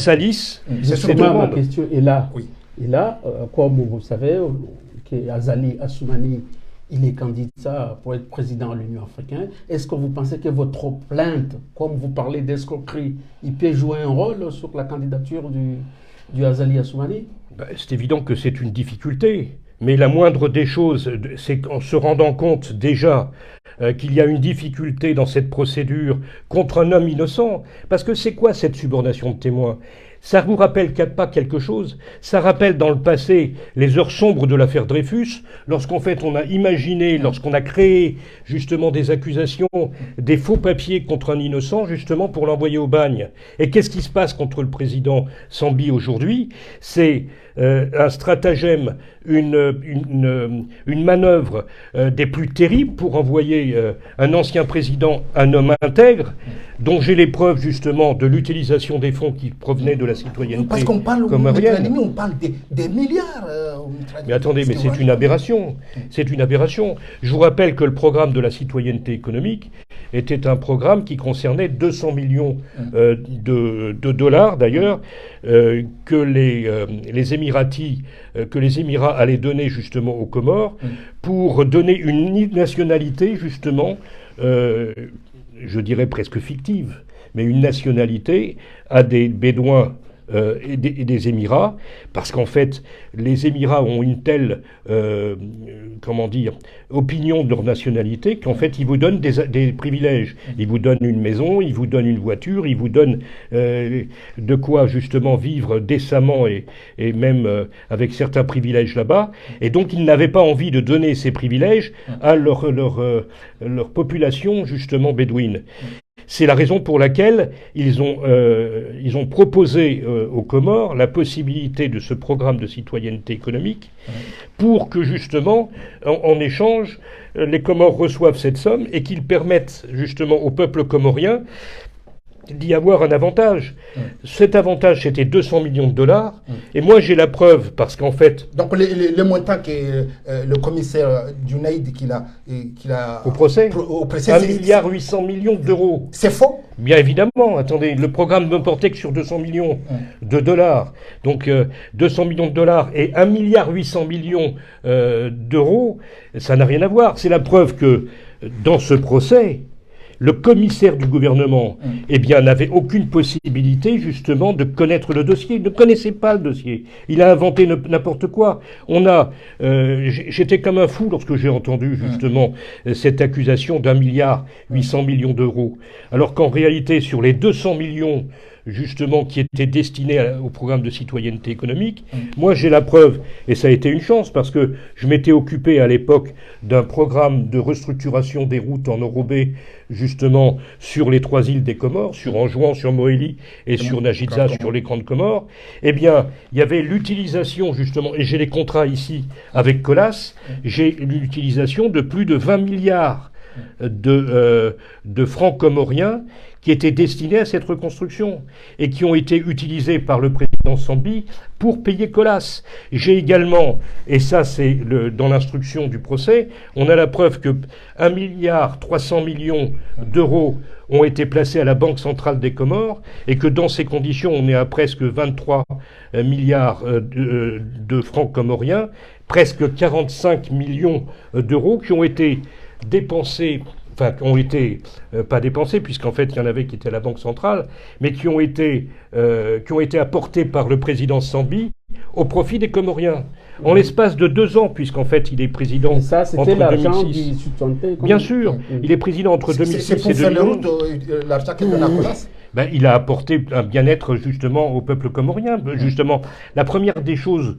salissent C'est ces sûrement ma demandes. question est là. Oui. Et là, comme vous savez, que Azali Assoumani, il est candidat pour être président de l'Union africaine. Est-ce que vous pensez que votre plainte, comme vous parlez d'escroquerie, il peut jouer un rôle sur la candidature du Azali Assoumani? C'est évident que c'est une difficulté. Mais la moindre des choses, c'est qu'en se rendant compte déjà qu'il y a une difficulté dans cette procédure contre un homme innocent, parce que c'est quoi cette subornation de témoin? Ça vous rappelle pas quelque chose? Ça rappelle dans le passé les heures sombres de l'affaire Dreyfus, lorsqu'en fait on a imaginé, lorsqu'on a créé justement des accusations, des faux papiers contre un innocent, justement pour l'envoyer au bagne. Et qu'est-ce qui se passe contre le président Sambi aujourd'hui? C'est un stratagème, une manœuvre des plus terribles pour envoyer un ancien président, un homme intègre, dont j'ai les preuves justement de l'utilisation des fonds qui provenaient de la citoyenneté. Parce qu'on parle comorienne. on parle des milliards. Mais attendez, mais c'est une aberration. C'est une aberration. Je vous rappelle que le programme de la citoyenneté économique était un programme qui concernait 200 millions de dollars, d'ailleurs, que les Émiratis, que les Émirats allaient donner justement aux Comores pour donner une nationalité justement, je dirais presque fictive, mais une nationalité à des Bédouins et des Émirats, parce qu'en fait, les Émirats ont une telle, opinion de leur nationalité qu'en fait, ils vous donnent des privilèges. Ils vous donnent une maison, ils vous donnent une voiture, ils vous donnent de quoi justement vivre décemment et même avec certains privilèges là-bas. Et donc, ils n'avaient pas envie de donner ces privilèges à leur population justement bédouine. C'est la raison pour laquelle ils ont proposé aux Comores la possibilité de ce programme de citoyenneté économique pour que justement, en échange, les Comores reçoivent cette somme et qu'ils permettent justement au peuple comorien d'y avoir un avantage. Cet avantage, c'était 200 millions de dollars. Et moi, j'ai la preuve, parce qu'en fait... Donc, le montant que le commissaire Junaïd qu'il a au procès, 1,8 milliard d'euros. C'est faux? Bien évidemment. Attendez, le programme ne portait que sur 200 millions de dollars. Donc, 200 millions de dollars et 1,8 milliard d'euros, ça n'a rien à voir. C'est la preuve que, dans ce procès... Le commissaire du gouvernement, n'avait aucune possibilité, justement, de connaître le dossier. Il ne connaissait pas le dossier. Il a inventé n'importe quoi. J'étais comme un fou lorsque j'ai entendu, justement, cette accusation d'1,8 milliard d'euros. Alors qu'en réalité, sur les 200 millions, justement, qui étaient destinés au programme de citoyenneté économique, moi j'ai la preuve, et ça a été une chance, parce que je m'étais occupé à l'époque d'un programme de restructuration des routes en enrobé, justement, sur les 3 îles des Comores, sur Anjouan, sur Mohéli, et sur Najidza, sur les Grandes Comores. Eh bien, il y avait l'utilisation, justement, et j'ai les contrats ici avec Colas, j'ai l'utilisation de plus de 20 milliards de francs comoriens qui étaient destinés à cette reconstruction et qui ont été utilisés par le président Sambi pour payer Colas. J'ai également, et ça c'est dans l'instruction du procès, on a la preuve que 1,3 milliard d'euros ont été placés à la Banque centrale des Comores et que dans ces conditions, on est à presque 23 milliards de francs comoriens, presque 45 millions d'euros qui ont été dépensés, enfin, qui ont été, pas dépensés, puisqu'en fait, il y en avait qui étaient à la Banque centrale, mais qui ont été apportés par le président Sambi au profit des Comoriens. En l'espace de 2 ans, puisqu'en fait, il est président entre 2006. Bien sûr, il est président entre 2006 et 2011. C'est pour faire les routes, l'argent qu'il donne à Colas? Il a apporté un bien-être justement au peuple comorien. Justement, la première des choses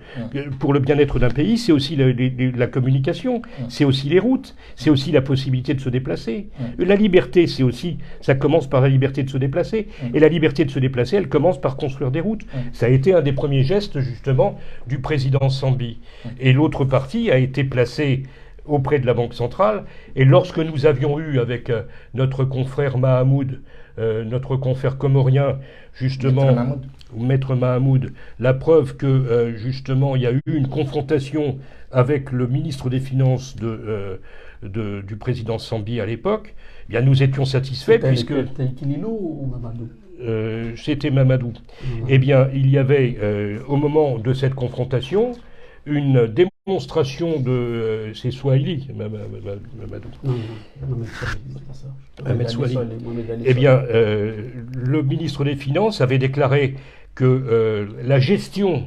pour le bien-être d'un pays, c'est aussi la communication, c'est aussi les routes, c'est aussi la possibilité de se déplacer. La liberté, c'est aussi, ça commence par la liberté de se déplacer. Et la liberté de se déplacer, elle commence par construire des routes. Ça a été un des premiers gestes justement du président Sambi. Et l'autre partie a été placée auprès de la Banque centrale. Et lorsque nous avions eu avec notre confrère Mahamoud, notre confrère comorien, justement, Maître Mahamoud, la preuve que, justement, il y a eu une confrontation avec le ministre des Finances du président Sambi à l'époque, eh bien, nous étions satisfaits puisque... C'était Kililou ou Mamadou? c'était Mamadou. Eh bien, il y avait, au moment de cette confrontation, une démonstration de... c'est Swahili, Mamadou. Mohamed Swahili. Eh bien, le ministre des Finances avait déclaré que la gestion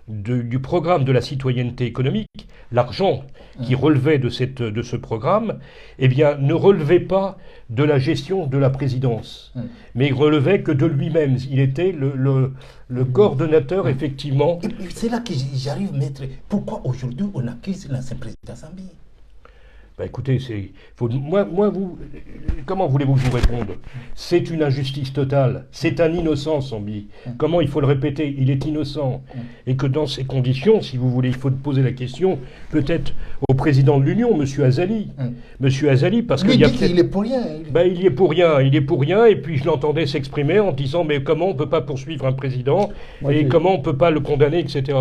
du programme de la citoyenneté économique, l'argent qui relevait de ce programme, eh bien, ne relevait pas de la gestion de la présidence, mais il relevait que de lui-même. Il était le coordonnateur, effectivement. Et c'est là que j'arrive, maître. Pourquoi aujourd'hui on accuse l'ancien président Sambi? Bah écoutez, comment voulez-vous que je vous réponde? C'est une injustice totale. C'est un innocent, Sambi. Comment il faut le répéter? Il est innocent. Et que dans ces conditions, si vous voulez, il faut poser la question peut-être au président de l'Union, M. Azali. Monsieur Azali, parce qu'il dit qu'il est pour rien. Il y est pour rien. Il est pour rien. Et puis je l'entendais s'exprimer en disant mais comment on ne peut pas poursuivre un président et comment on ne peut pas le condamner, etc.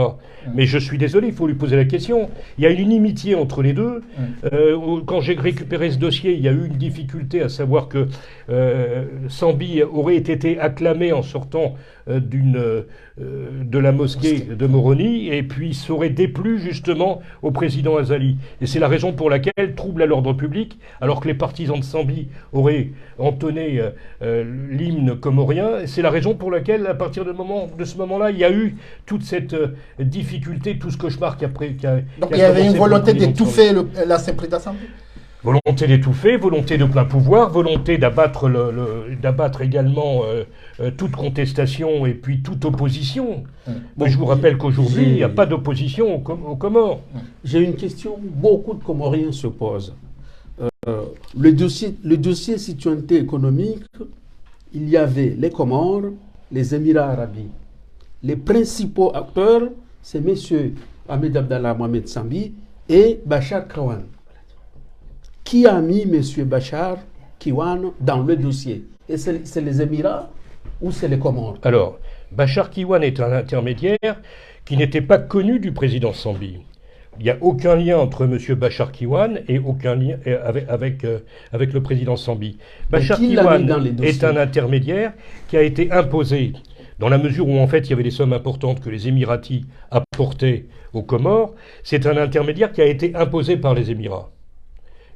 Mais je suis désolé, il faut lui poser la question. Il y a une inimitié entre les deux. Quand j'ai récupéré ce dossier, il y a eu une difficulté à savoir que Sambi aurait été acclamé en sortant de la mosquée de Moroni, et puis ça aurait déplu justement au président Azali. Et c'est la raison pour laquelle, trouble à l'ordre public, alors que les partisans de Sambi auraient entonné l'hymne comorien, c'est la raison pour laquelle, à partir de ce moment-là, il y a eu toute cette difficulté, tout ce cauchemar qui a Donc il y avait une volonté d'étouffer l'ancien président Sambi. Volonté d'étouffer, volonté de plein pouvoir, volonté d'abattre également toute contestation et puis toute opposition. Moi, je vous rappelle qu'aujourd'hui, il n'y a pas d'opposition aux Comores. J'ai une question, beaucoup de Comoriens se posent. Le dossier citoyenneté économique, il y avait les Comores, les Émirats arabes. Les principaux acteurs, c'est M. Ahmed Abdallah Mohamed Sambi et Bachar Kiwan. Qui a mis M. Bachar Kiwan dans le dossier? Et c'est les Émirats ou c'est les Comores? Alors, Bachar Kiwan est un intermédiaire qui n'était pas connu du président Sambi. Il n'y a aucun lien entre M. Bachar Kiwan et aucun lien avec le président Sambi. Bachar Kiwan est un intermédiaire qui a été imposé dans la mesure où en fait il y avait des sommes importantes que les Émiratis apportaient aux Comores. C'est un intermédiaire qui a été imposé par les Émirats.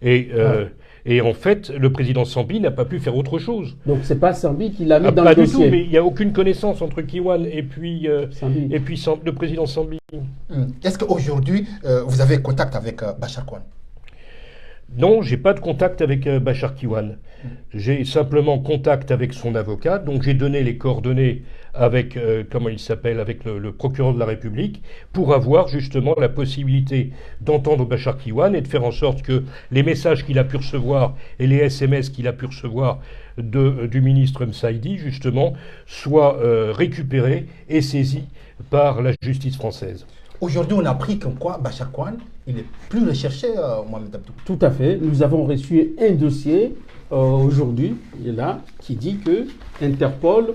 Et en fait, le président Sambi n'a pas pu faire autre chose. Donc c'est pas Sambi qui l'a mis dans le dossier? Pas du tout, mais il n'y a aucune connaissance entre Kiwan et puis le président Sambi. Est-ce qu'aujourd'hui, vous avez contact avec Bachar Kiwan? Non, j'ai pas de contact avec Bachar Kiwan. J'ai simplement contact avec son avocat, donc j'ai donné les coordonnées avec, comment il s'appelle, avec le procureur de la République, pour avoir justement la possibilité d'entendre Bachar Kiwan et de faire en sorte que les messages qu'il a pu recevoir et les SMS qu'il a pu recevoir du ministre Msaidi, justement, soient récupérés et saisis par la justice française. Aujourd'hui, on a appris comme quoi Bachar Kiwan, il n'est plus recherché, Mohamed Abdou. Tout à fait. Nous avons reçu un dossier aujourd'hui, il est là, qui dit que Interpol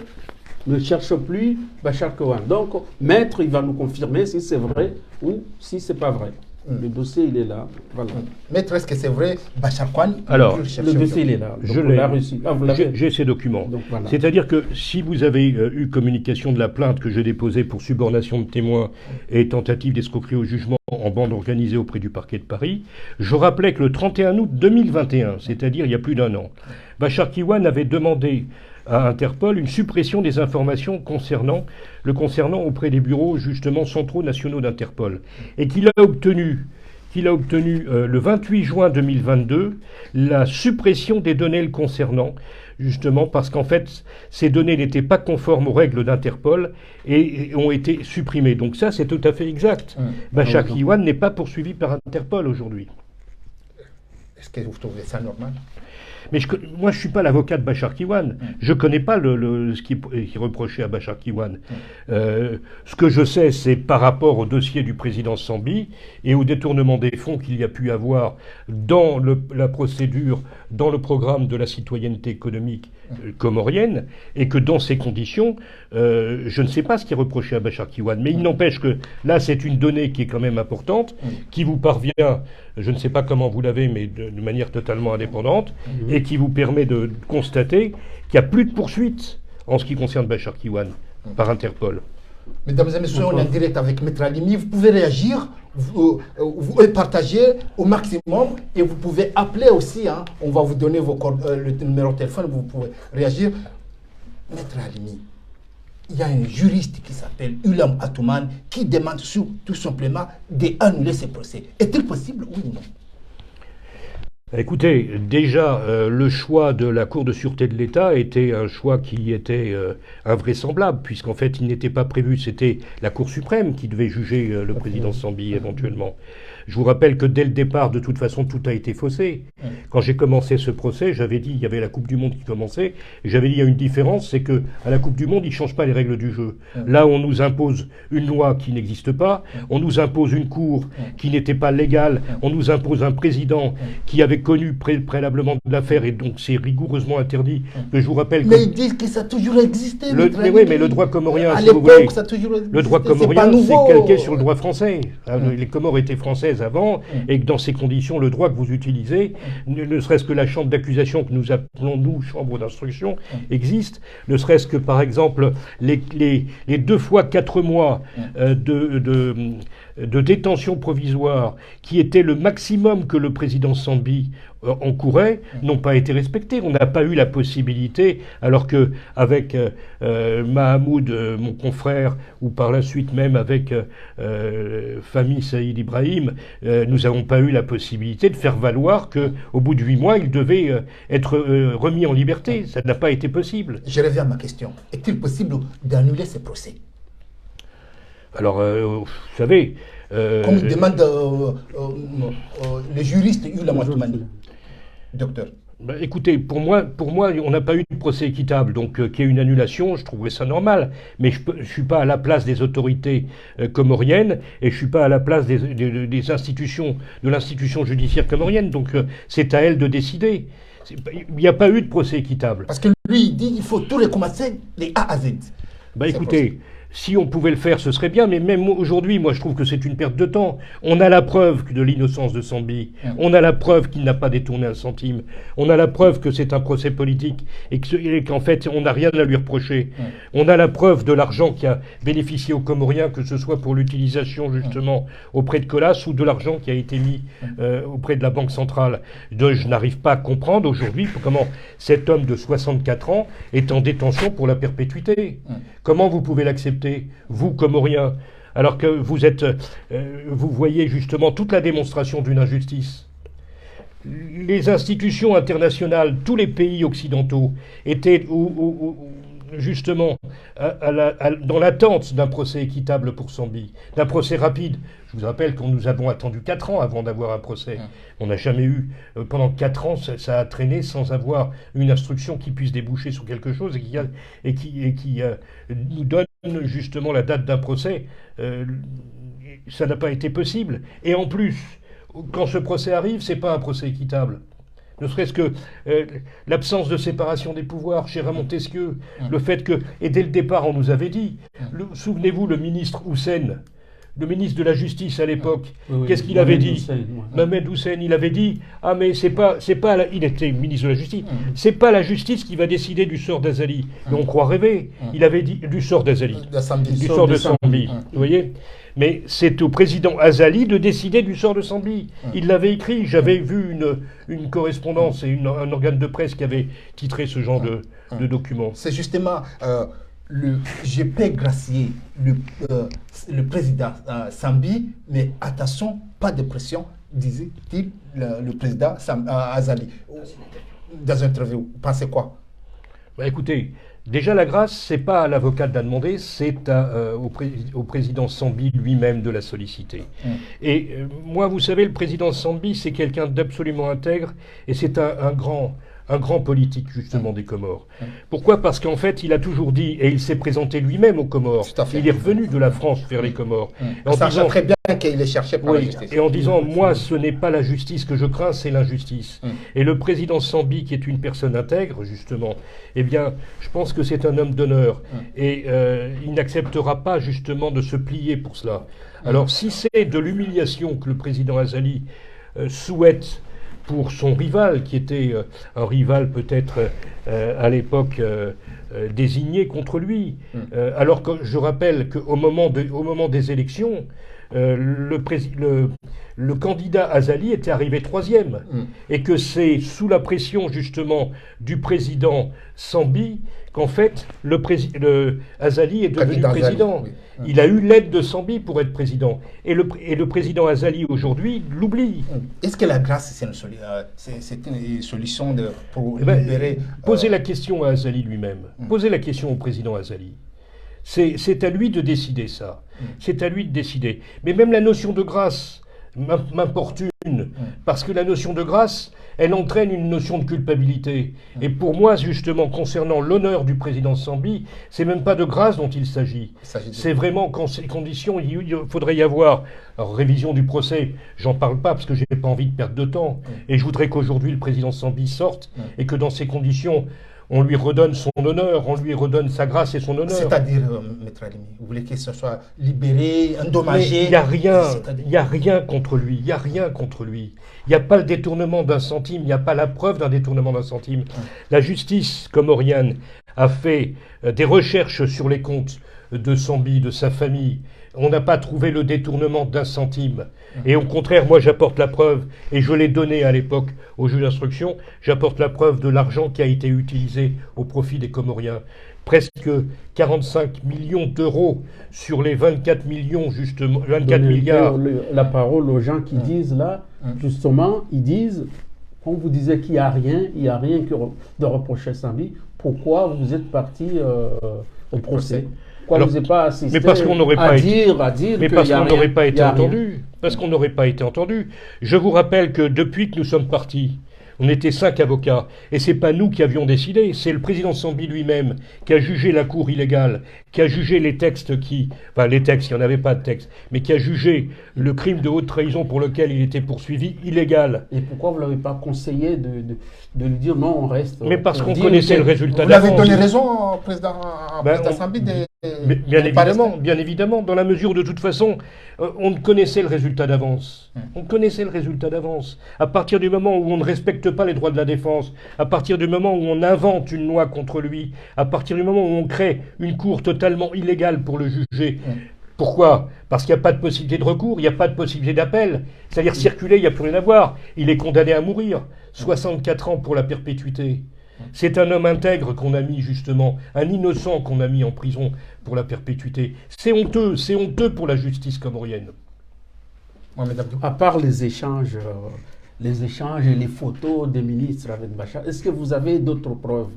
ne cherche plus Bachar Kiwan. Donc, maître, il va nous confirmer si c'est vrai ou si c'est pas vrai. Le dossier, il est là. Voilà. Maître, est-ce que c'est vrai, Bachar Kiwan? Alors, le dossier, il est là. Je l'ai reçu. J'ai ces documents. Voilà. C'est-à-dire que si vous avez eu communication de la plainte que j'ai déposée pour subornation de témoins et tentative d'escroquerie au jugement en bande organisée auprès du parquet de Paris, je rappelais que le 31 août 2021, c'est-à-dire il y a plus d'un an, Bachar Kiwan avait demandé à Interpol une suppression des informations concernant auprès des bureaux justement centraux nationaux d'Interpol, et qu'il a obtenu le 28 juin 2022 la suppression des données le concernant, justement parce qu'en fait ces données n'étaient pas conformes aux règles d'Interpol et ont été supprimées. Donc ça c'est tout à fait exact. Bachar Kiwan n'est pas poursuivi par Interpol aujourd'hui. Est-ce que vous trouvez ça normal? Mais moi, je ne suis pas l'avocat de Bachar Kiwan. Je ne connais pas ce qui est reproché à Bachar Kiwan. Ce que je sais, c'est par rapport au dossier du président Sambi et au détournement des fonds qu'il y a pu avoir dans la procédure, dans le programme de la citoyenneté économique comorienne, et que dans ces conditions, je ne sais pas ce qui est reproché à Bachar Kiwan. Mais il n'empêche que là, c'est une donnée qui est quand même importante, qui vous parvient, je ne sais pas comment vous l'avez, mais de manière totalement indépendante, et qui vous permet de constater qu'il n'y a plus de poursuite en ce qui concerne Bachar Kiwan, par Interpol. Mesdames et messieurs, on est en direct avec Maître Halimi. Vous pouvez réagir, vous partager au maximum et vous pouvez appeler aussi. Hein. On va vous donner le numéro de téléphone, vous pouvez réagir. Maître Halimi, il y a un juriste qui s'appelle Ulam Atoumane qui demande tout simplement d'annuler ces procès. Est-il possible, oui ou non? Écoutez, déjà, le choix de la Cour de sûreté de l'État était un choix qui était invraisemblable, puisqu'en fait, il n'était pas prévu, c'était la Cour suprême qui devait juger le président Sambi éventuellement. Je vous rappelle que dès le départ, de toute façon, tout a été faussé. Quand j'ai commencé ce procès, j'avais dit, il y avait la Coupe du Monde qui commençait, et j'avais dit, il y a une différence, c'est que à la Coupe du Monde, ils ne changent pas les règles du jeu. Là, on nous impose une loi qui n'existe pas, on nous impose une Cour qui n'était pas légale, on nous impose un président qui avait connu préalablement de l'affaire, et donc c'est rigoureusement interdit. Que je vous rappelle mais ils disent que ça a toujours existé. Mais oui, mais le droit comorien, à si vous voulez, l'époque, ça a toujours existé. le droit comorien, c'est calqué sur le droit français. Les Comores étaient françaises avant, et que dans ces conditions, le droit que vous utilisez, ne serait-ce que la chambre d'accusation que nous appelons, nous, chambre d'instruction, existe, ne serait-ce que, par exemple, les 2 fois 4 mois de détention provisoire, qui était le maximum que le président Sambi encourait, n'ont pas été respectés. On n'a pas eu la possibilité, alors que avec Mahamoud, mon confrère, ou par la suite même avec Fahmi Saïd Ibrahim, nous n'avons pas eu la possibilité de faire valoir qu'au bout de 8 mois, il devait être remis en liberté. Ça n'a pas été possible. Je reviens à ma question. Est-il possible d'annuler ces procès? Alors, vous savez... Comme demande le juriste Ulam Atoumane, docteur. Bah, écoutez, pour moi, on n'a pas eu de procès équitable, donc qu'il y ait une annulation, je trouverais ça normal. Mais je ne suis pas à la place des autorités comoriennes et je ne suis pas à la place des institutions, de l'institution judiciaire comorienne. Donc c'est à elle de décider. Il n'y a pas eu de procès équitable. Parce que lui, il dit qu'il faut tout recommencer, les A à Z. Bah écoutez, si on pouvait le faire, ce serait bien, mais même aujourd'hui, moi je trouve que c'est une perte de temps. On a la preuve de l'innocence de Sambi, on a la preuve qu'il n'a pas détourné un centime, on a la preuve que c'est un procès politique et qu'en fait on n'a rien à lui reprocher. On a la preuve de l'argent qui a bénéficié aux Comoriens, que ce soit pour l'utilisation justement auprès de Colas ou de l'argent qui a été mis auprès de la Banque centrale. Donc, je n'arrive pas à comprendre aujourd'hui comment cet homme de 64 ans est en détention pour la perpétuité. Comment vous pouvez l'accepter, vous, Comoriens, alors que vous êtes, vous voyez justement toute la démonstration d'une injustice. Les institutions internationales, tous les pays occidentaux étaient justement dans l'attente d'un procès équitable pour Sambi, d'un procès rapide. Je vous rappelle que nous avons attendu 4 ans avant d'avoir un procès. On n'a jamais eu, pendant 4 ans, ça a traîné sans avoir une instruction qui puisse déboucher sur quelque chose et qui nous donne justement la date d'un procès. Ça n'a pas été possible. Et en plus, quand ce procès arrive, c'est pas un procès équitable. Ne serait-ce que l'absence de séparation des pouvoirs chez Ramon Montesquieu, le fait que, et dès le départ on nous avait dit, souvenez-vous le ministre Houssen, le ministre de la Justice à l'époque, qu'est-ce qu'il avait dit? Mohamed Houssen, il avait dit, ah mais c'est pas il était ministre de la Justice, c'est pas la justice qui va décider du sort d'Azali. Mais on croit rêver. Il avait dit du sort d'Azali, du sort de Sambi, vous voyez. Mais c'est au président Azali de décider du sort de Sambi. Il l'avait écrit. J'avais vu une correspondance et un organe de presse qui avait titré ce genre de document. C'est justement le GP gracier le président Sambi, mais attention, pas de pression, disait-il le président Azali. Dans une interview, vous pensez quoi? Bah, écoutez, déjà, la grâce, c'est pas à l'avocat de la demander, c'est au président Sambi lui-même de la solliciter. Et moi, vous savez, le président Sambi, c'est quelqu'un d'absolument intègre et c'est un grand politique, justement, des Comores. Pourquoi? Parce qu'en fait, il a toujours dit, et il s'est présenté lui-même aux Comores, il est revenu de la France vers les Comores. Ça disant très bien qu'il est cherché par la justice. Et en disant, moi, ce n'est pas la justice que je crains, c'est l'injustice. Et le président Sambi, qui est une personne intègre, justement, eh bien, je pense que c'est un homme d'honneur. Et il n'acceptera pas, justement, de se plier pour cela. Alors, si c'est de l'humiliation que le président Azali souhaite pour son rival, qui était un rival peut-être à l'époque désignés contre lui. Alors que je rappelle qu'au moment des élections, le candidat Azali était arrivé 3e, et que c'est sous la pression justement du président Sambi qu'en fait Azali est devenu président. Il a eu l'aide de Sambi pour être président. Et le président Azali aujourd'hui l'oublie. Est-ce que la grâce, c'est une solution pour libérer... Posez la question à Azali lui-même. Posez la question au président Azali. C'est à lui de décider ça. C'est à lui de décider. Mais même la notion de grâce m'importune, parce que la notion de grâce, elle entraîne une notion de culpabilité. Et pour moi, justement, concernant l'honneur du président Sambi, c'est même pas de grâce dont il s'agit. C'est vraiment qu'en ces conditions, il faudrait y avoir révision du procès. J'en parle pas parce que j'ai pas envie de perdre de temps. Et je voudrais qu'aujourd'hui le président Sambi sorte et que dans ces conditions, on lui redonne son honneur, on lui redonne sa grâce et son honneur. C'est-à-dire, Maître Halimi, vous voulez que ce soit libéré, endommagé? Il n'y a rien contre lui, il n'y a rien contre lui. Il n'y a pas le détournement d'un centime, il n'y a pas la preuve d'un détournement d'un centime. La justice comorienne a fait des recherches sur les comptes de Sambi, de sa famille. On n'a pas trouvé le détournement d'un centime. Et au contraire, moi j'apporte la preuve, et je l'ai donné à l'époque au juge d'instruction, j'apporte la preuve de l'argent qui a été utilisé au profit des Comoriens. Presque 45 millions d'euros sur les 24 millions, justement, 24 milliards. La parole aux gens qui disent là, justement, ils disent, quand vous disiez qu'il n'y a rien de reprocher à Sambi, pourquoi vous êtes parti au procès? Alors, vous n'avez pas assisté mais parce qu'on n'aurait pas dire mais parce qu'on n'aurait pas été entendu. Parce qu'on n'aurait pas été entendu. Je vous rappelle que depuis que nous sommes partis, on était 5 avocats, et c'est pas nous qui avions décidé, c'est le président Sambi lui-même qui a jugé la cour illégale, qui a jugé les textes il n'y en avait pas de texte, mais qui a jugé le crime de haute trahison pour lequel il était poursuivi illégal. Et pourquoi vous ne l'avez pas conseillé de lui dire non, on reste... Mais parce qu'on connaissait le résultat d'avance. Vous l'avez donné raison, président Sambi, bien évidemment, dans la mesure de toute façon, on connaissait le résultat d'avance. On connaissait le résultat d'avance. À partir du moment où on ne respecte pas les droits de la défense, à partir du moment où on invente une loi contre lui, à partir du moment où on crée une cour totalement illégale pour le juger. Pourquoi? Parce qu'il n'y a pas de possibilité de recours, il n'y a pas de possibilité d'appel. C'est-à-dire circuler, il n'y a plus rien à voir. Il est condamné à mourir. 64 ans pour la perpétuité. C'est un homme intègre qu'on a mis justement, un innocent qu'on a mis en prison pour la perpétuité. C'est honteux pour la justice comorienne. À part les échanges et les photos des ministres avec Bachar, est-ce que vous avez d'autres preuves?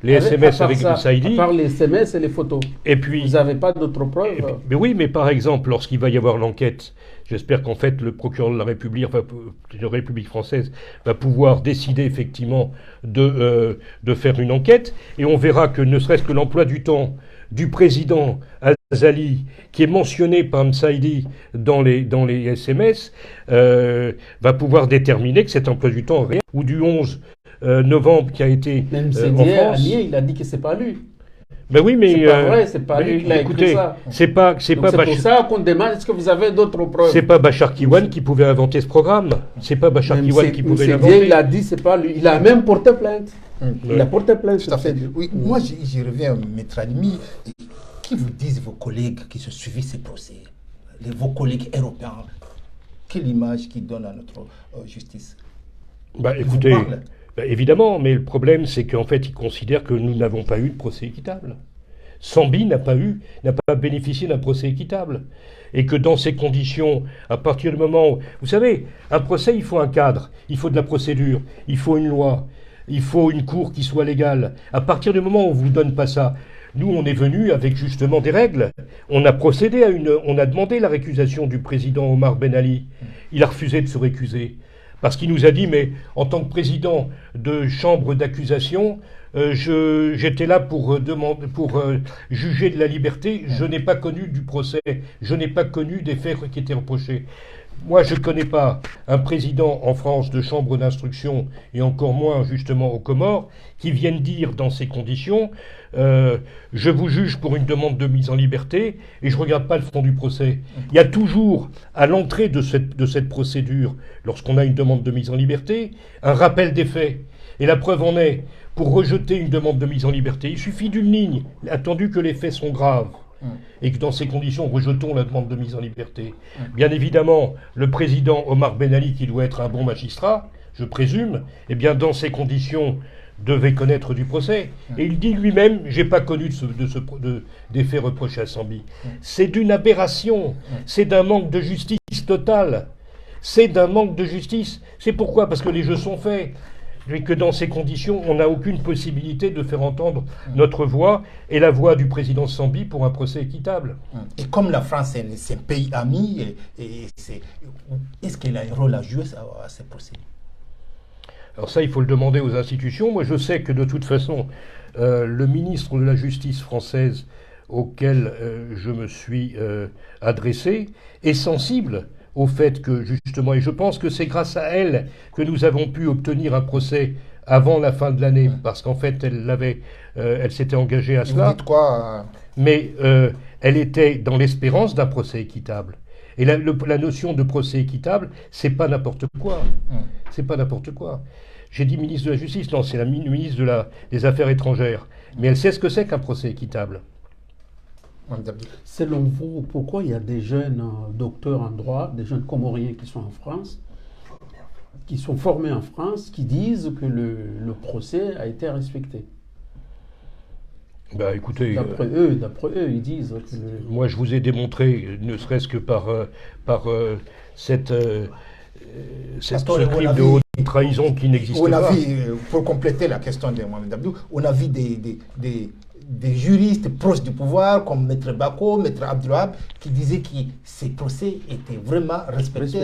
Les SMS avec Saïdi. À part les SMS et les photos. Et puis, vous n'avez pas d'autres preuves? Mais oui, mais par exemple, lorsqu'il va y avoir l'enquête, j'espère qu'en fait le procureur de la République française va pouvoir décider effectivement de faire une enquête, et on verra que ne serait-ce que l'emploi du temps du président Azali, qui est mentionné par Msaïdi dans les SMS, va pouvoir déterminer que cet emploi du temps réel, ou du 11 novembre qui a été même en France. il a dit que c'est pas lui. Ben oui, mais c'est pas vrai, c'est pas lui qui l'a écrit ça. C'est pour ça qu'on demande, est-ce que vous avez d'autres preuves? C'est pas Bachar Kiwan qui pouvait inventer ce programme. C'est pas Bachar Kiwan qui pouvait l'inventer. Il a dit c'est pas lui. Il a même porté plainte. Il a porté plainte. Tout à fait. Oui, moi j'y reviens, Maître Halimi. Qui vous disent vos collègues qui se suivent ces procès, vos collègues européens, quelle image qu'ils donnent à notre justice? Écoutez, évidemment, mais le problème c'est qu'en fait ils considèrent que nous n'avons pas eu de procès équitable. Sambi n'a pas bénéficié d'un procès équitable. Et que dans ces conditions, à partir du moment où... Vous savez, un procès, il faut un cadre, il faut de la procédure, il faut une loi, il faut une cour qui soit légale. À partir du moment où on ne vous donne pas ça, nous, on est venu avec justement des règles. On a procédé on a demandé la récusation du président Omar Ben Ali. Il a refusé de se récuser. Parce qu'il nous a dit, mais en tant que président de chambre d'accusation, j'étais là pour juger de la liberté. Je n'ai pas connu du procès. Je n'ai pas connu des faits qui étaient reprochés. Moi, je ne connais pas un président en France de chambre d'instruction, et encore moins justement aux Comores, qui vienne dire dans ces conditions je vous juge pour une demande de mise en liberté et je ne regarde pas le fond du procès. Il y a toujours, à l'entrée de cette procédure, lorsqu'on a une demande de mise en liberté, un rappel des faits. Et la preuve en est, pour rejeter une demande de mise en liberté. Il suffit d'une ligne, attendu que les faits sont graves. Et que dans ces conditions, rejetons la demande de mise en liberté. Bien évidemment, le président Omar Ben Ali, qui doit être un bon magistrat, je présume, eh bien, dans ces conditions, devait connaître du procès. Et il dit lui-même, j'ai pas connu des faits reprochés à Sambi. C'est d'une aberration, c'est d'un manque de justice total. C'est d'un manque de justice. C'est pourquoi? Parce que les jeux sont faits. Et que dans ces conditions, on n'a aucune possibilité de faire entendre notre voix et la voix du président Sambi pour un procès équitable. Et comme la France c'est un pays ami, est-ce qu'il a un rôle à jouer à ce procès? Alors ça, il faut le demander aux institutions. Moi, je sais que de toute façon, le ministre de la Justice française auquel je me suis adressé est sensible au fait que, justement, et je pense que c'est grâce à elle que nous avons pu obtenir un procès avant la fin de l'année, parce qu'en fait, elle s'était engagée à cela. Vous dites quoi Mais elle était dans l'espérance d'un procès équitable. Et la notion de procès équitable, c'est pas n'importe quoi. C'est pas n'importe quoi. J'ai dit ministre de la Justice, non, c'est la ministre des Affaires étrangères. Mais elle sait ce que c'est qu'un procès équitable. Selon vous, pourquoi il y a des jeunes docteurs en droit, des jeunes Comoriens qui sont en France, qui sont formés en France, qui disent que le procès a été respecté? Bah, écoutez, d'après eux, ils disent que moi, je vous ai démontré, ne serait-ce que par ce crime de haute trahison qui n'existe pas. Pour compléter la question de Mohamed Abdou, on a vu des juristes proches du pouvoir, comme Maître Bako, Maître Abdouhab, qui disaient que ces procès étaient vraiment respectés.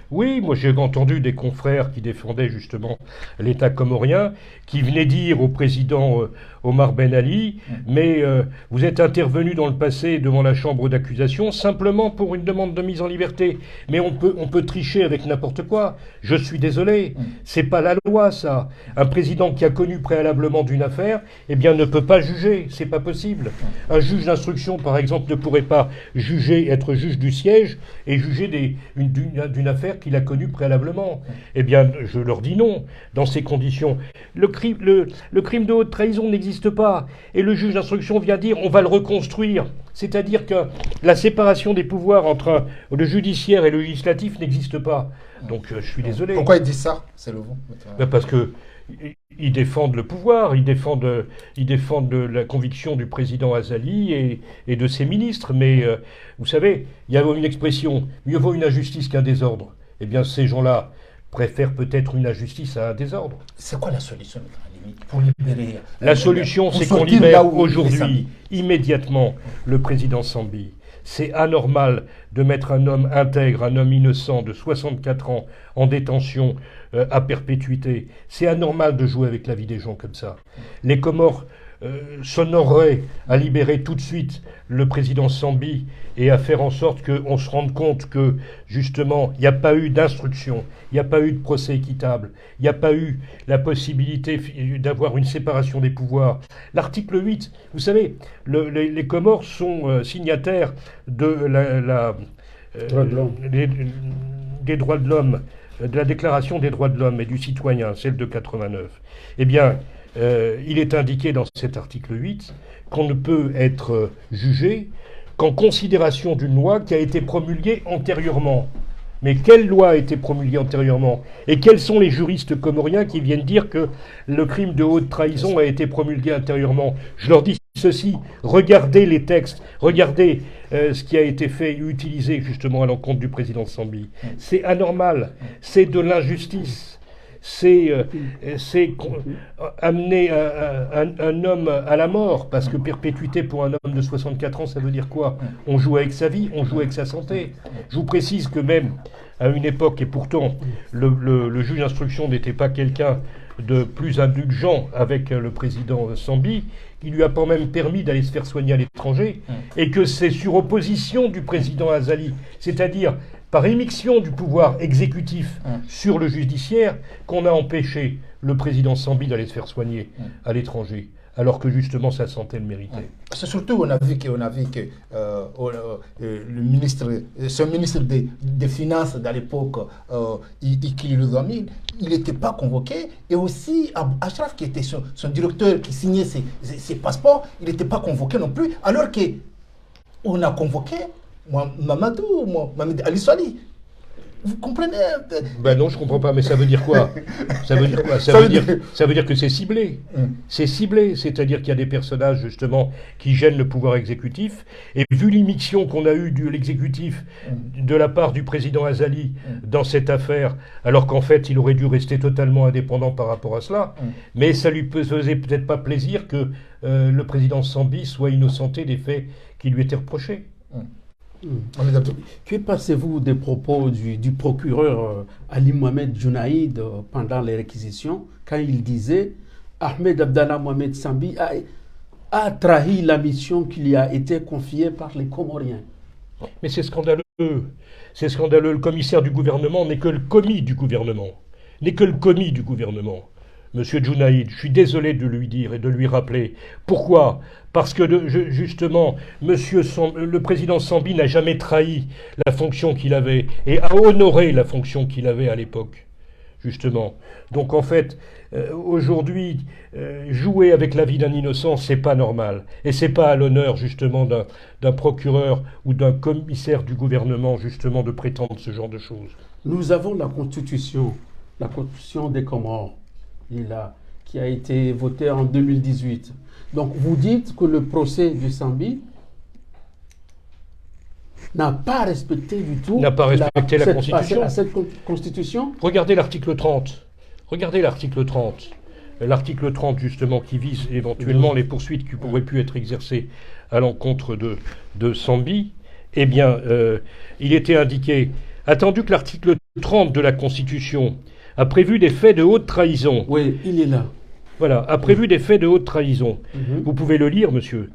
Oui, moi j'ai entendu des confrères qui défendaient justement l'État comorien, qui venaient dire au président Omar Ben Ali, mais vous êtes intervenu dans le passé devant la chambre d'accusation simplement pour une demande de mise en liberté. Mais on peut tricher avec n'importe quoi. Je suis désolé, c'est pas la loi ça. Un président qui a connu préalablement d'une affaire, eh bien ne peut pas juger, c'est pas possible. Un juge d'instruction, par exemple, ne pourrait pas être juge du siège et juger d'une affaire qu'il a connue préalablement. Eh bien, je leur dis non, dans ces conditions. Le crime de haute trahison n'existe pas. Et le juge d'instruction vient dire on va le reconstruire. C'est-à-dire que la séparation des pouvoirs entre le judiciaire et le législatif n'existe pas. Donc, je suis désolé. Pourquoi ils disent ça? C'est le parce que ils défendent le pouvoir, ils défendent la conviction du président Azali et de ses ministres. Mais vous savez, il y a une expression, mieux vaut une injustice qu'un désordre. Eh bien, ces gens-là préfèrent peut-être une injustice à un désordre. C'est quoi la solution pour libérer La solution, c'est qu'on libère aujourd'hui, immédiatement, le président Sambi. C'est anormal de mettre un homme intègre, un homme innocent de 64 ans en détention à perpétuité. C'est anormal de jouer avec la vie des gens comme ça. Les Comores s'honoreraient à libérer tout de suite le président Sambi et à faire en sorte qu'on se rende compte que, justement, il n'y a pas eu d'instruction, il n'y a pas eu de procès équitable, il n'y a pas eu la possibilité d'avoir une séparation des pouvoirs. L'article 8, vous savez, les Comores sont signataires de des droits de l'homme, de la Déclaration des droits de l'homme et du citoyen, celle de 89. Eh bien, il est indiqué dans cet article 8 qu'on ne peut être jugé qu'en considération d'une loi qui a été promulguée antérieurement. Mais quelle loi a été promulguée antérieurement? Et quels sont les juristes comoriens qui viennent dire que le crime de haute trahison a été promulgué antérieurement? Je leur dis ceci, regardez les textes, regardez ce qui a été fait et utilisé justement à l'encontre du président Sambi. C'est anormal, c'est de l'injustice. C'est amener un homme à la mort, parce que perpétuité pour un homme de 64 ans, ça veut dire quoi? On joue avec sa vie, on joue avec sa santé. Je vous précise que même à une époque, et pourtant le juge d'instruction n'était pas quelqu'un de plus indulgent avec le président Sambi, il lui a quand même permis d'aller se faire soigner à l'étranger, et que c'est sur opposition du président Azali, c'est-à-dire par émiction du pouvoir exécutif sur le judiciaire, qu'on a empêché le président Sambi d'aller se faire soigner à l'étranger. alors que justement sa santé le méritait. C'est surtout, on a vu que le ministre, ce ministre des Finances de l'époque, Ikili Louamine, il n'était pas convoqué. Et aussi, Achraf, qui était son directeur, qui signait ses passeports, il n'était pas convoqué non plus, alors qu'on a convoqué Mamadou Ali Swali. Vous comprenez? Ben non, je comprends pas, mais ça veut dire quoi? Ça veut dire quoi? Ça veut dire que c'est ciblé. C'est ciblé, c'est-à-dire qu'il y a des personnages justement qui gênent le pouvoir exécutif. Et vu l'immixtion qu'on a eue de l'exécutif de la part du président Azali dans cette affaire, alors qu'en fait il aurait dû rester totalement indépendant par rapport à cela, mais ça lui faisait peut-être pas plaisir que le président Sambi soit innocenté des faits qui lui étaient reprochés. Que pensez-vous des propos du procureur Ali Mohamed Junaïd pendant les réquisitions, quand il disait Ahmed Abdallah Mohamed Sambi a trahi la mission qui lui a été confiée par les Comoriens? Mais c'est scandaleux. C'est scandaleux. Le commissaire du gouvernement n'est que le commis du gouvernement. N'est que le commis du gouvernement. Monsieur Junaïd, je suis désolé de lui dire et de lui rappeler. Pourquoi? Parce que justement, le président Sambi n'a jamais trahi la fonction qu'il avait et a honoré la fonction qu'il avait à l'époque, justement. Donc en fait, aujourd'hui, jouer avec la vie d'un innocent, c'est pas normal. Et c'est pas à l'honneur, justement, d'un procureur ou d'un commissaire du gouvernement, justement, de prétendre ce genre de choses. Nous avons la Constitution des Comores, qui a été votée en 2018. Donc vous dites que le procès du Sambi n'a pas respecté du tout la Constitution. Cette Constitution. Regardez l'article 30. Regardez l'article 30. L'article 30, justement, qui vise éventuellement les poursuites qui pourraient pu être exercées à l'encontre de Sambi. Eh bien, il était indiqué, attendu que l'article 30 de la Constitution a prévu des faits de haute trahison. Oui, il est là. Voilà, a prévu des faits de haute trahison. Vous pouvez le lire, monsieur.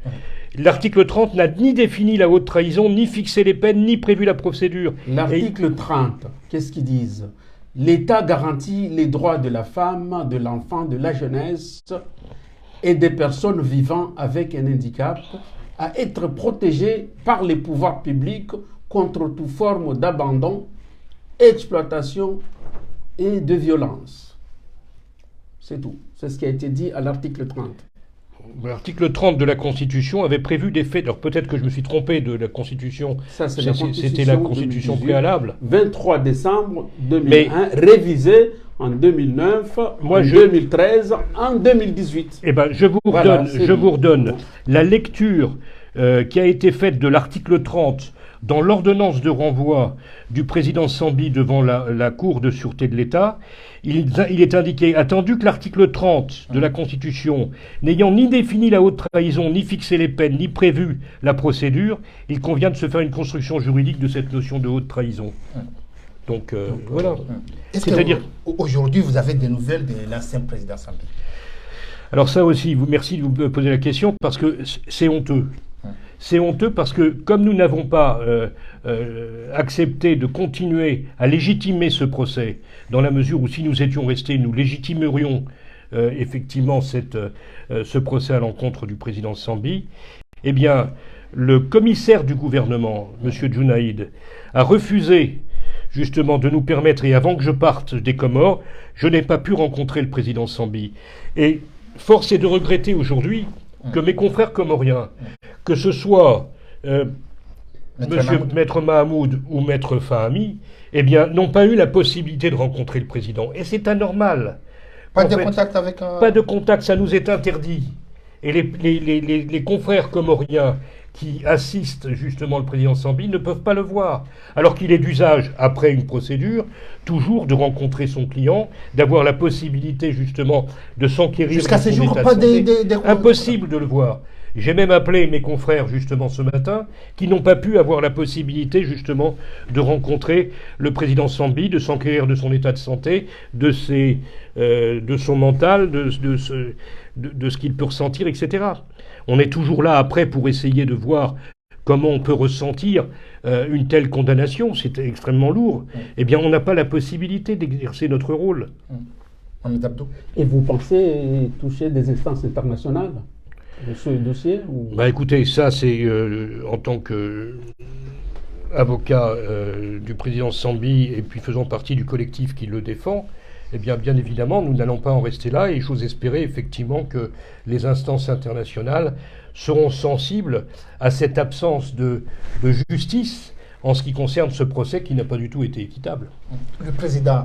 L'article 30 n'a ni défini la haute trahison, ni fixé les peines, ni prévu la procédure. L'article 30, qu'est-ce qu'ils disent? L'État garantit les droits de la femme, de l'enfant, de la jeunesse et des personnes vivant avec un handicap à être protégées par les pouvoirs publics contre toute forme d'abandon, exploitation et de violence. C'est tout. C'est ce qui a été dit à l'article 30. L'article 30 de la Constitution avait prévu des faits. Alors peut-être que je me suis trompé de la Constitution. Ça, c'était la Constitution 2018, préalable. 23 décembre 2001, révisée en 2009, en 2013, en 2018. Eh ben, je vous redonne la lecture qui a été faite de l'article 30 dans l'ordonnance de renvoi du président Sambi devant la Cour de sûreté de l'État. Il est indiqué, attendu que l'article 30 de la Constitution, n'ayant ni défini la haute trahison, ni fixé les peines, ni prévu la procédure, il convient de se faire une construction juridique de cette notion de haute trahison. Donc, voilà. C'est-à-dire aujourd'hui, vous avez des nouvelles de l'ancien président Sambi? Alors ça aussi, merci de vous poser la question, parce que c'est honteux. C'est honteux parce que comme nous n'avons pas accepté de continuer à légitimer ce procès, dans la mesure où si nous étions restés, nous légitimerions effectivement ce procès à l'encontre du président Sambi, eh bien, le commissaire du gouvernement, M. Junaïd, a refusé justement de nous permettre, et avant que je parte des Comores, je n'ai pas pu rencontrer le président Sambi. Et force est de regretter aujourd'hui que mes confrères comoriens, que ce soit Maître Mahamoud ou Maître Fahami, eh bien, n'ont pas eu la possibilité de rencontrer le président. Et c'est anormal. Pas de contact avec un... Pas de contact, ça nous est interdit. Et les confrères comoriens qui assistent justement le président Sambi ne peuvent pas le voir. Alors qu'il est d'usage, après une procédure, toujours de rencontrer son client, d'avoir la possibilité justement de s'enquérir jusqu'à de ces son jours, état pas de santé. des... Impossible de le voir. J'ai même appelé mes confrères justement ce matin qui n'ont pas pu avoir la possibilité justement de rencontrer le président Sambi, de s'enquérir de son état de santé, de son mental, de ce qu'il peut ressentir, etc. On est toujours là après pour essayer de voir comment on peut ressentir une telle condamnation. C'est extrêmement lourd. Eh bien, on n'a pas la possibilité d'exercer notre rôle. Mohamed Abdou. Et vous pensez toucher des instances internationales de ce dossier ou... Bah écoutez, ça c'est en tant que avocat du président Sambi et puis faisant partie du collectif qui le défend, eh bien évidemment, nous n'allons pas en rester là et j'ose espérer effectivement que les instances internationales seront sensibles à cette absence de justice en ce qui concerne ce procès qui n'a pas du tout été équitable. Le président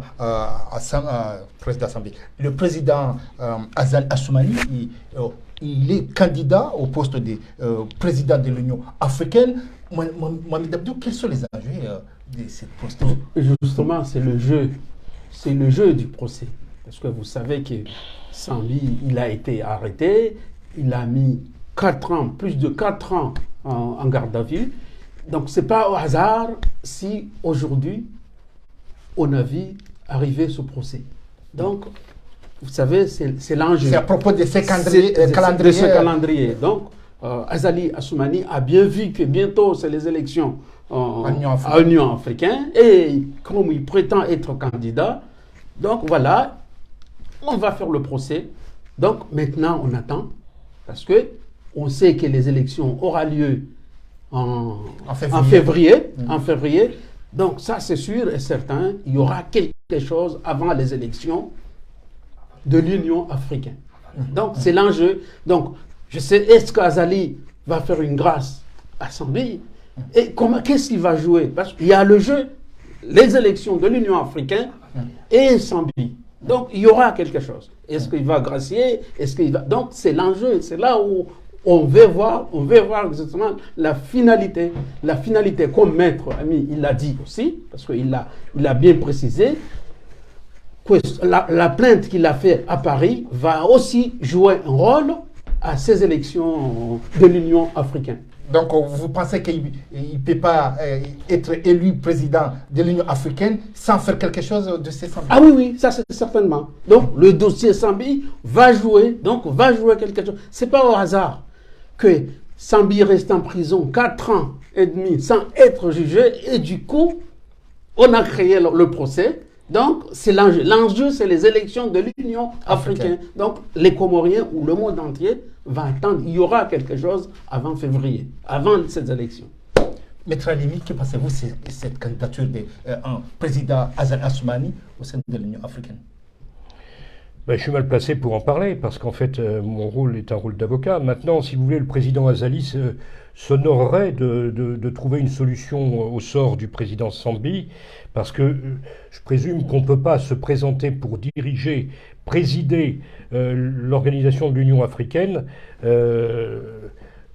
Sambi, le président Azali Assoumani, il est candidat au poste de président de l'Union africaine. Mohamed Abdou, quels sont les enjeux de ce poste? Justement, c'est le jeu du procès. Parce que vous savez que Sambi, il a été arrêté, il a mis 4 ans, plus de 4 ans en garde à vue. Donc, ce n'est pas au hasard si aujourd'hui, on a vu arriver ce procès. Donc, vous savez, c'est l'enjeu. C'est à propos de ce calendrier. Donc, Azali Assoumani a bien vu que bientôt, c'est les élections à l'Union africaine. Et comme il prétend être candidat, donc voilà, on va faire le procès. Donc, maintenant, on attend. Parce que on sait que les élections auront lieu en février. Donc ça, c'est sûr et certain, il y aura quelque chose avant les élections de l'Union africaine. Donc c'est l'enjeu. Donc je sais, est-ce qu'Azali va faire une grâce à Sambi? Et qu'est-ce qu'il va jouer? Parce qu'il y a le jeu, les élections de l'Union africaine et Sambi. Donc il y aura quelque chose. Est-ce qu'il va gracier? Donc c'est l'enjeu, c'est là où on veut voir exactement la finalité, comme Maître Ami, il l'a dit aussi, parce qu'il a bien précisé, que la plainte qu'il a faite à Paris va aussi jouer un rôle à ces élections de l'Union africaine. Donc, vous pensez qu'il ne peut pas être élu président de l'Union africaine sans faire quelque chose de ces Sambi? Ah oui, ça c'est certainement. Donc, le dossier Sambi va jouer quelque chose. Ce n'est pas au hasard que Sambi reste en prison 4 ans et demi sans être jugé et du coup, on a créé le procès. Donc, c'est l'enjeu. L'enjeu, c'est les élections de l'Union africaine. Donc, les Comoriens ou le monde entier va attendre. Il y aura quelque chose avant février, avant ces élections. Maître Alimi, que pensez-vous de cette candidature de président Azali Assoumani au sein de l'Union africaine? Ben, je suis mal placé pour en parler, parce qu'en fait, mon rôle est un rôle d'avocat. Maintenant, si vous voulez, le président Azali s'honorerait de trouver une solution au sort du président Sambi, parce que je présume qu'on ne peut pas se présenter pour présider l'organisation de l'Union africaine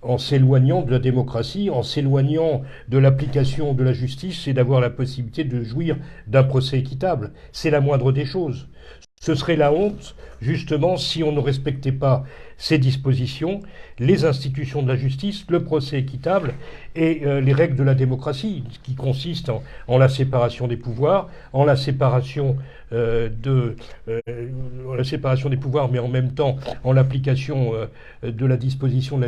en s'éloignant de la démocratie, en s'éloignant de l'application de la justice et d'avoir la possibilité de jouir d'un procès équitable. C'est la moindre des choses. Ce serait la honte, justement, si on ne respectait pas ces dispositions, les institutions de la justice, le procès équitable et les règles de la démocratie, qui consistent en la séparation des pouvoirs, en la séparation des pouvoirs, mais en même temps en l'application des dispositions de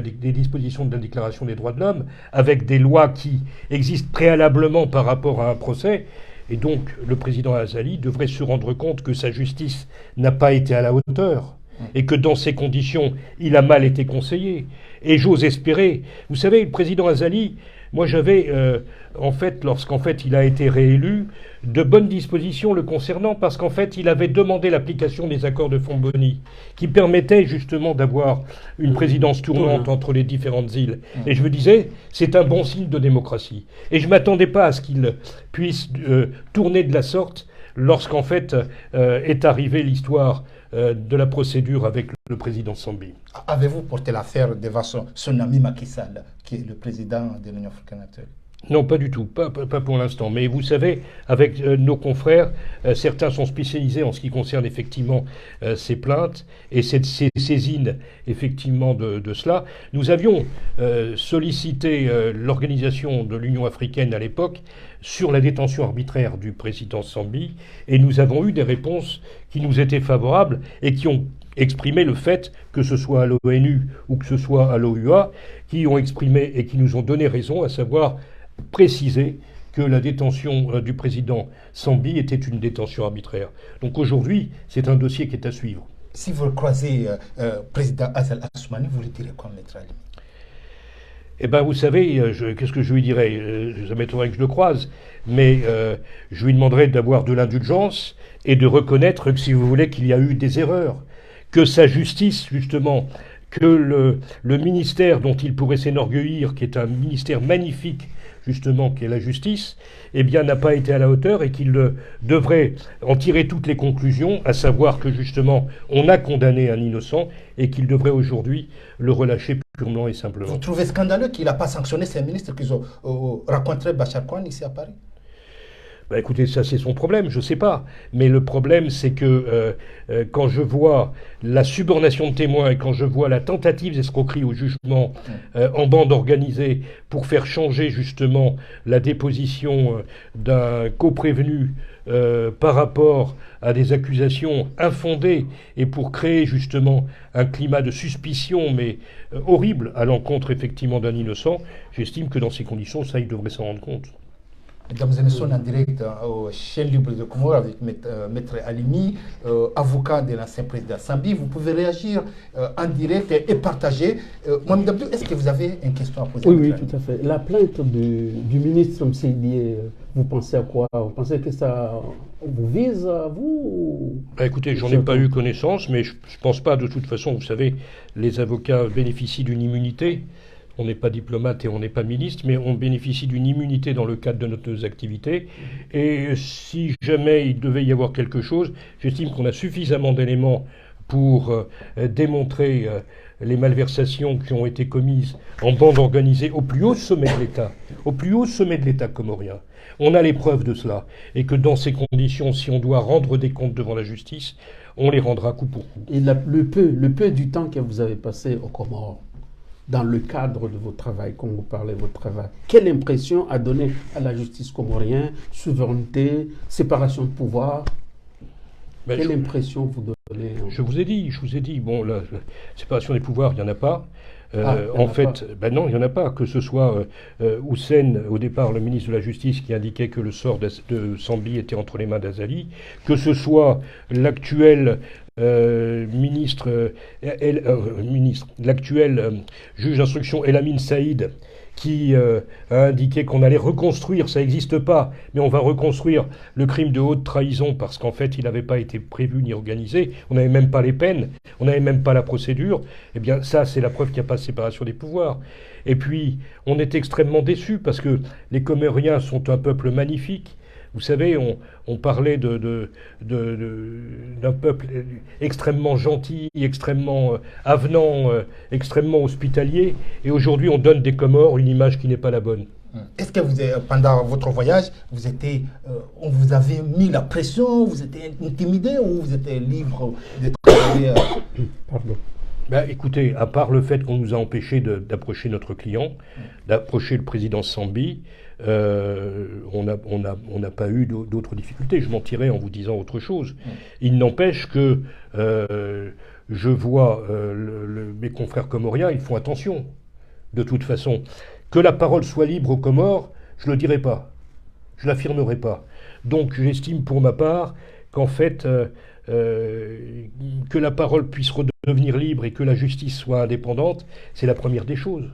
la Déclaration des droits de l'homme, avec des lois qui existent préalablement par rapport à un procès. Et donc, le président Azali devrait se rendre compte que sa justice n'a pas été à la hauteur et que dans ces conditions, il a mal été conseillé. Et j'ose espérer. Vous savez, le président Azali, moi j'avais, lorsqu'en fait il a été réélu, de bonnes dispositions le concernant, parce qu'en fait il avait demandé l'application des accords de Fonboni, qui permettaient justement d'avoir une présidence tournante entre les différentes îles. Et je me disais, c'est un bon signe de démocratie. Et je ne m'attendais pas à ce qu'il puisse tourner de la sorte lorsqu'en fait est arrivée l'histoire de la procédure avec le président Sambi. Avez-vous porté l'affaire devant son ami Macky Sall, qui est le président de l'Union africaine actuelle? Non, pas du tout, pas pour l'instant. Mais vous savez, avec nos confrères, certains sont spécialisés en ce qui concerne effectivement ces plaintes et ces saisines effectivement de cela. Nous avions sollicité l'organisation de l'Union africaine à l'époque sur la détention arbitraire du président Sambi, et nous avons eu des réponses qui nous étaient favorables et qui ont exprimé le fait, que ce soit à l'ONU ou que ce soit à l'OUA, qui ont exprimé et qui nous ont donné raison, à savoir préciser que la détention du président Sambi était une détention arbitraire. Donc aujourd'hui, c'est un dossier qui est à suivre. Si vous croisez président Azali Assoumani, vous lui direz quoi, Maître Ali? Eh bien, vous savez, qu'est-ce que je lui dirais? Ça m'étonnerait que je le croise, mais je lui demanderais d'avoir de l'indulgence et de reconnaître que, si vous voulez, qu'il y a eu des erreurs, que sa justice, justement, que le ministère dont il pourrait s'enorgueillir, qui est un ministère magnifique, justement, qui est la justice, eh bien, n'a pas été à la hauteur et qu'il devrait en tirer toutes les conclusions, à savoir que, justement, on a condamné un innocent et qu'il devrait aujourd'hui le relâcher purement et simplement. Vous trouvez scandaleux qu'il n'a pas sanctionné ces ministres qu'ils ont rencontré Bachar Kouane ici à Paris? Bah écoutez, ça c'est son problème, je ne sais pas. Mais le problème, c'est que quand je vois la subornation de témoins et quand je vois la tentative d'escroquerie au jugement en bande organisée pour faire changer justement la déposition d'un coprévenu par rapport à des accusations infondées et pour créer justement un climat de suspicion, mais horrible, à l'encontre effectivement d'un innocent, j'estime que dans ces conditions, ça, il devrait s'en rendre compte. Mesdames et messieurs, on est en direct au chaîne libre de Comores avec Maître Alimi, avocat de l'ancien président Sambi. Vous pouvez réagir en direct et partager. Mohamed Abdou, est-ce que vous avez une question à poser? Oui, tout à fait. La plainte du ministre Mseydié, vous pensez à quoi? Vous pensez que ça vous vise à vous? Écoutez, j'en ai pas eu connaissance, mais je ne pense pas. De toute façon, vous savez, les avocats bénéficient d'une immunité. On n'est pas diplomate et on n'est pas ministre, mais on bénéficie d'une immunité dans le cadre de nos activités. Et si jamais il devait y avoir quelque chose, j'estime qu'on a suffisamment d'éléments pour démontrer les malversations qui ont été commises en bande organisée au plus haut sommet de l'État, au plus haut sommet de l'État comorien. On a les preuves de cela. Et que dans ces conditions, si on doit rendre des comptes devant la justice, on les rendra coup pour coup. Et le peu du temps que vous avez passé aux Comores, dans le cadre de votre travail, comme vous parlez de votre travail, quelle impression a donné à la justice comorienne, souveraineté, séparation de pouvoir? Quelle impression vous donnez? Je vous ai dit, bon, la séparation des pouvoirs, il n'y en a pas. En fait, non, il n'y en a pas. Que ce soit Houssen, au départ, le ministre de la Justice, qui indiquait que le sort de Sambi était entre les mains d'Azali, que ce soit l'actuel l'actuel juge d'instruction Elamine Saïd, qui a indiqué qu'on allait reconstruire, ça n'existe pas, mais on va reconstruire le crime de haute trahison parce qu'en fait, il n'avait pas été prévu ni organisé, on n'avait même pas les peines, on n'avait même pas la procédure. Eh bien, ça, c'est la preuve qu'il n'y a pas de séparation des pouvoirs. Et puis, on est extrêmement déçus parce que les Comoriens sont un peuple magnifique. Vous savez, on parlait d'un peuple extrêmement gentil, extrêmement avenant, extrêmement hospitalier. Et aujourd'hui, on donne des Comores une image qui n'est pas la bonne. Est-ce que pendant votre voyage, on vous avait mis la pression, vous étiez intimidé ou vous étiez libre de travailler Pardon. Écoutez, à part le fait qu'on nous a empêchés d'approcher notre client, d'approcher le président Sambi, on n'a pas eu d'autres difficultés. Je mentirais en vous disant autre chose. Il n'empêche que je vois mes confrères comoriens, ils font attention. De toute façon, que la parole soit libre aux Comores, je ne le dirai pas. Je ne l'affirmerai pas. Donc j'estime pour ma part qu'en fait, que la parole puisse redevenir libre et que la justice soit indépendante, c'est la première des choses.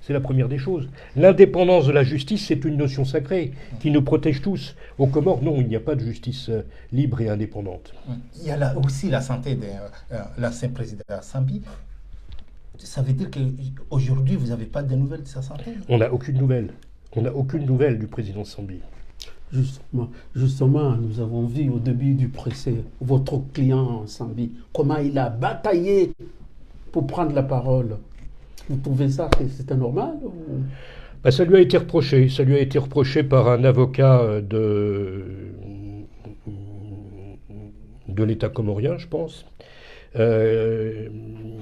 C'est la première des choses. L'indépendance de la justice, c'est une notion sacrée qui nous protège tous. Aux Comores, non, il n'y a pas de justice libre et indépendante. Il y a aussi la santé de l'ancien président Sambi. Ça veut dire qu'aujourd'hui, vous n'avez pas de nouvelles de sa santé? On n'a aucune nouvelle. On n'a aucune nouvelle du président Sambi. Justement, nous avons vu au début du procès votre client Sambi, comment il a bataillé pour prendre la parole. Vous trouvez ça que c'était normal ou... Ça lui a été reproché. Ça lui a été reproché par un avocat de l'État comorien, je pense,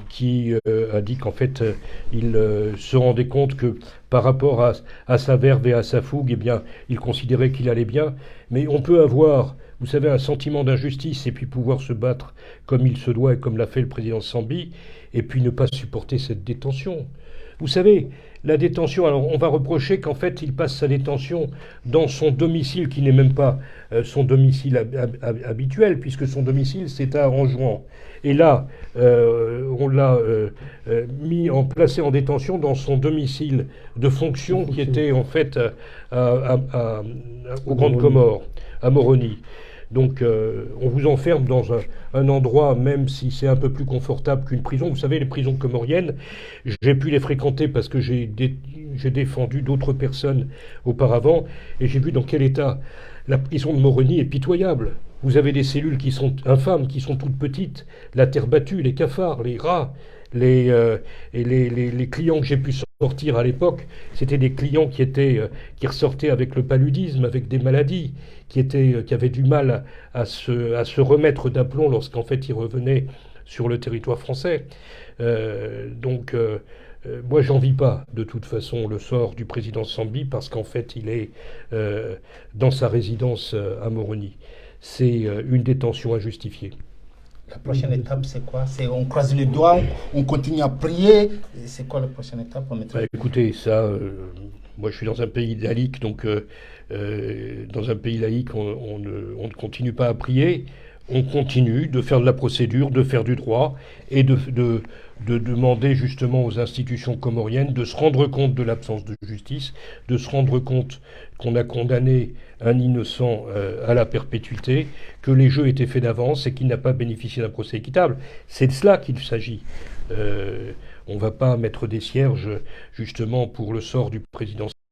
qui a dit qu'en fait, il se rendait compte que par rapport à sa verve et à sa fougue, eh bien, il considérait qu'il allait bien. Mais on peut avoir, vous savez, un sentiment d'injustice et puis pouvoir se battre comme il se doit et comme l'a fait le président Sambi, et puis ne pas supporter cette détention. Vous savez, La détention, alors on va reprocher qu'en fait il passe sa détention dans son domicile qui n'est même pas son domicile habituel, puisque son domicile c'est à Anjouan. Et là, on l'a placé en détention dans son domicile de fonction qui était en fait aux Grandes Comores, à Moroni. Donc on vous enferme dans un endroit, même si c'est un peu plus confortable qu'une prison. Vous savez, les prisons comoriennes, j'ai pu les fréquenter parce que j'ai défendu d'autres personnes auparavant, et j'ai vu dans quel état la prison de Moroni est pitoyable. Vous avez des cellules qui sont infâmes, qui sont toutes petites, la terre battue, les cafards, les rats, les clients que j'ai pu sortir à l'époque, c'était des clients qui ressortaient avec le paludisme, avec des maladies, qui avaient du mal à se remettre d'aplomb lorsqu'en fait ils revenaient sur le territoire français. Moi, j'envie pas de toute façon le sort du président Sambi parce qu'en fait il est dans sa résidence à Moroni. C'est une détention injustifiée. La prochaine étape, c'est quoi? On croise les doigts, on continue à prier. C'est quoi la prochaine étape? Écoutez, moi je suis dans un pays laïque, donc dans un pays laïque, on ne continue pas à prier. On continue de faire de la procédure, de faire du droit et de demander justement aux institutions comoriennes de se rendre compte de l'absence de justice, de se rendre compte qu'on a condamné un innocent à la perpétuité, que les jeux étaient faits d'avance et qu'il n'a pas bénéficié d'un procès équitable. C'est de cela qu'il s'agit. On ne va pas mettre des cierges justement pour le sort du président